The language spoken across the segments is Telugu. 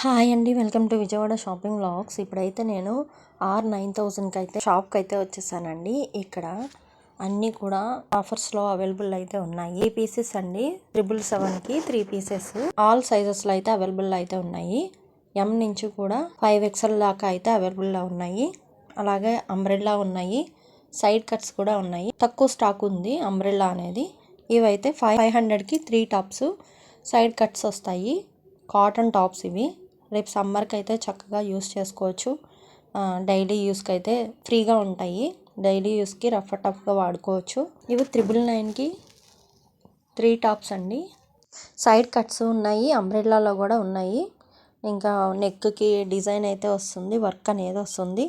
హాయ్ అండి, welcome to Vijayawada shopping vlogs. ఇప్పుడైతే నేను R9000కి అయితే షాప్కి అయితే వచ్చేసానండి. ఇక్కడ అన్నీ కూడా ఆఫర్స్లో అవైలబుల్ అయితే ఉన్నాయి. 3 పీసెస్ అండి, 777కి 3 పీసెస్ ఆల్ సైజెస్లో అయితే అవైలబుల్ అయితే ఉన్నాయి. M నుంచి కూడా 5XL దాకా అయితే అవైలబుల్లో ఉన్నాయి. అలాగే అంబ్రెల్లా ఉన్నాయి, సైడ్ కట్స్ కూడా ఉన్నాయి. తక్కువ స్టాక్ ఉంది అంబ్రెల్లా అనేది. ఇవైతే 500కి 3 టాప్స్ సైడ్ కట్స్ వస్తాయి. కాటన్ టాప్స్ ఇవి. రేపు సమ్మర్కి అయితే చక్కగా యూస్ చేసుకోవచ్చు. డైలీ యూస్కి అయితే ఫ్రీగా ఉంటాయి. డైలీ యూస్కి రఫ్ టఫ్గా వాడుకోవచ్చు. ఇవి 999కి 3 టాప్స్ అండి. సైడ్ కట్స్ ఉన్నాయి, అంబ్రెల్లాలో కూడా ఉన్నాయి. ఇంకా నెక్కి డిజైన్ అయితే వస్తుంది, వర్క్ అనేది వస్తుంది.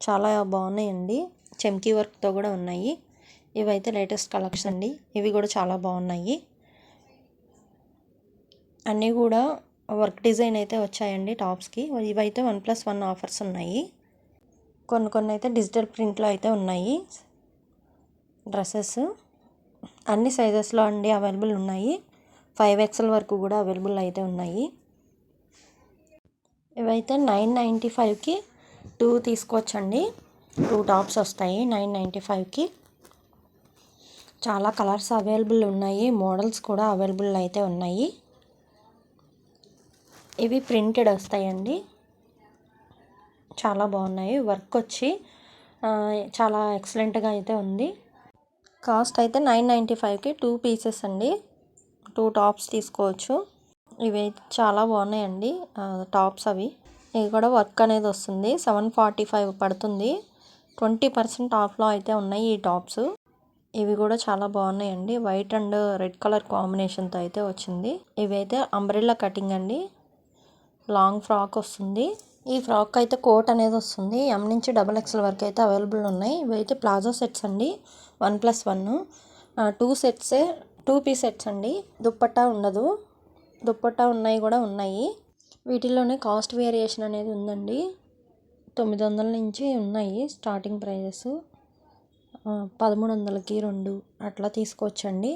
చాలా బాగున్నాయండి. చెమ్కీ వర్క్తో కూడా ఉన్నాయి. ఇవైతే లేటెస్ట్ కలెక్షన్ అండి. ఇవి కూడా చాలా బాగున్నాయి. అన్నీ కూడా వర్క్ డిజైన్ అయితే వచ్చాయండి టాప్స్కి. ఇవైతే 1+1 ఆఫర్స్ ఉన్నాయి. కొన్ని అయితే డిజిటల్ ప్రింట్లో అయితే ఉన్నాయి. డ్రెస్సెస్ అన్ని సైజెస్లో అండి అవైలబుల్ ఉన్నాయి. 5XL వరకు కూడా అవైలబుల్ అయితే ఉన్నాయి. ఇవైతే 995కి 2 తీసుకోవచ్చండి. 2 టాప్స్ వస్తాయి 995కి. చాలా కలర్స్ అవైలబుల్ ఉన్నాయి, మోడల్స్ కూడా అవైలబుల్ అయితే ఉన్నాయి. ఇవి ప్రింటెడ్ వస్తాయండి, చాలా బాగున్నాయి. వర్క్ వచ్చి చాలా ఎక్సలెంట్గా అయితే ఉంది. కాస్ట్ అయితే 995కి 2 పీసెస్ అండి. 2 టాప్స్ తీసుకోవచ్చు. ఇవి చాలా బాగున్నాయండి టాప్స్. ఇవి కూడా వర్క్ అనేది వస్తుంది. 745 పడుతుంది. 20% ఆఫ్లో అయితే ఉన్నాయి ఈ టాప్స్. ఇవి కూడా చాలా బాగున్నాయండి. వైట్ అండ్ రెడ్ కలర్ కాంబినేషన్తో అయితే వచ్చింది. ఇవి అయితే అంబ్రెల్లా కటింగ్ అండి, లాంగ్ ఫ్రాక్ వస్తుంది. ఈ ఫ్రాక్ అయితే కోట్ అనేది వస్తుంది. M నుంచి XXL వరకు అయితే అవైలబుల్ ఉన్నాయి. ఇవైతే ప్లాజో సెట్స్ అండి, 1+1 2 సెట్సే, 2 పీస్ సెట్స్ అండి. దుప్పట్టా ఉండదు, దుప్పట్టా ఉన్నాయి కూడా ఉన్నాయి. వీటిల్లోనే కాస్ట్ వేరియేషన్ అనేది ఉందండి. 900 నుంచి ఉన్నాయి స్టార్టింగ్ ప్రైజెస్. 1300కి 2 అట్లా తీసుకోవచ్చండి.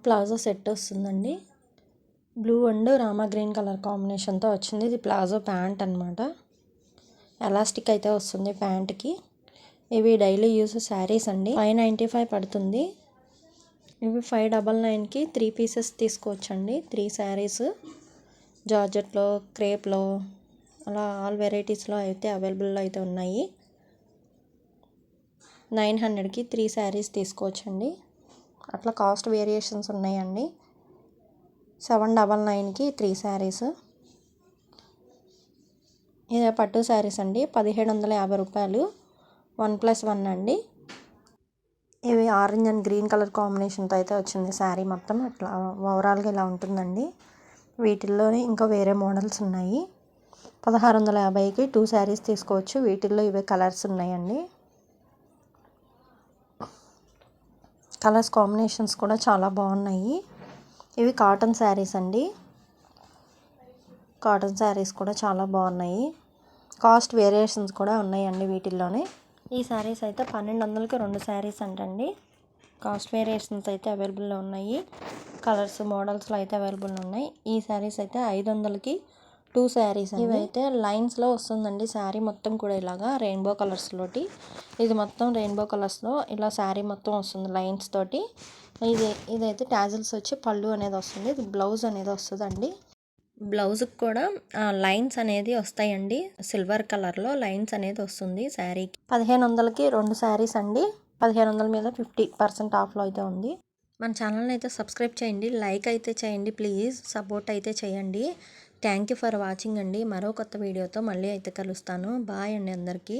ప్లాజో సెట్ వస్తుందండి, blue and Rama green colour కాంబినేషన్తో వచ్చింది. ఇది ప్లాజో ప్యాంట్ అనమాట. ఎలాస్టిక్ అయితే వస్తుంది ప్యాంట్కి. ఇవి డైలీ యూస్ శారీస్ అండి. 595 పడుతుంది. ఇవి 599కి 3 పీసెస్ తీసుకోవచ్చండి. 3 శారీస్ జార్జెట్లో, క్రేప్లో, అలా ఆల్ వెరైటీస్లో అయితే అవైలబుల్లో అయితే ఉన్నాయి. 900కి 3 శారీస్ తీసుకోవచ్చండి. అట్లా కాస్ట్ వేరియేషన్స్ ఉన్నాయండి. 799కి 3 శారీస్. ఇదే పట్టు శారీస్ అండి, 1750 రూపాయలు. 1+1 అండి. ఇవి ఆరెంజ్ అండ్ గ్రీన్ కలర్ కాంబినేషన్తో అయితే వచ్చింది శారీ మొత్తం. అట్లా ఓవరాల్గా ఇలా ఉంటుందండి. వీటిల్లోనే ఇంకా వేరే మోడల్స్ ఉన్నాయి. 1650కి 2 శారీస్ తీసుకోవచ్చు. వీటిల్లో ఇవే కలర్స్ ఉన్నాయండి. కలర్స్ కాంబినేషన్స్ కూడా చాలా బాగున్నాయి. ఇవి కాటన్ శారీస్ అండి. కాటన్ శారీస్ కూడా చాలా బాగున్నాయి. కాస్ట్ వేరియేషన్స్ కూడా ఉన్నాయండి వీటిల్లోనే. ఈ శారీస్ అయితే 1200కి 2 శారీస్ అంటండి. కాస్ట్ వేరియేషన్స్ అయితే అవైలబుల్లో ఉన్నాయి. కలర్స్ మోడల్స్లో అయితే అవైలబుల్ ఉన్నాయి. ఈ శారీస్ అయితే 500కి 2 శారీస్. ఇవైతే లైన్స్లో వస్తుందండి శారీ మొత్తం కూడా, ఇలాగా రెయిన్బో కలర్స్లోటి. ఇది మొత్తం రెయిన్బో కలర్స్లో ఇలా శారీ మొత్తం వస్తుంది లైన్స్ తోటి. ఇదైతే టాజిల్స్ వచ్చి పళ్ళు అనేది వస్తుంది. ఇది బ్లౌజ్ అనేది వస్తుందండి. బ్లౌజ్కి కూడా లైన్స్ అనేది వస్తాయండి. సిల్వర్ కలర్లో లైన్స్ అనేది వస్తుంది శారీకి. 1500కి 2 శారీస్ అండి. 1500 మీద 50% ఆఫ్లో అయితే ఉంది. మన ఛానల్ని అయితే సబ్స్క్రైబ్ చేయండి, లైక్ అయితే చేయండి ప్లీజ్, సపోర్ట్ అయితే చేయండి. థ్యాంక్ యూ ఫర్ వాచింగ్ అండి. మరో కొత్త వీడియోతో మళ్ళీ అయితే కలుస్తాను. బాయ్ అండి అందరికీ.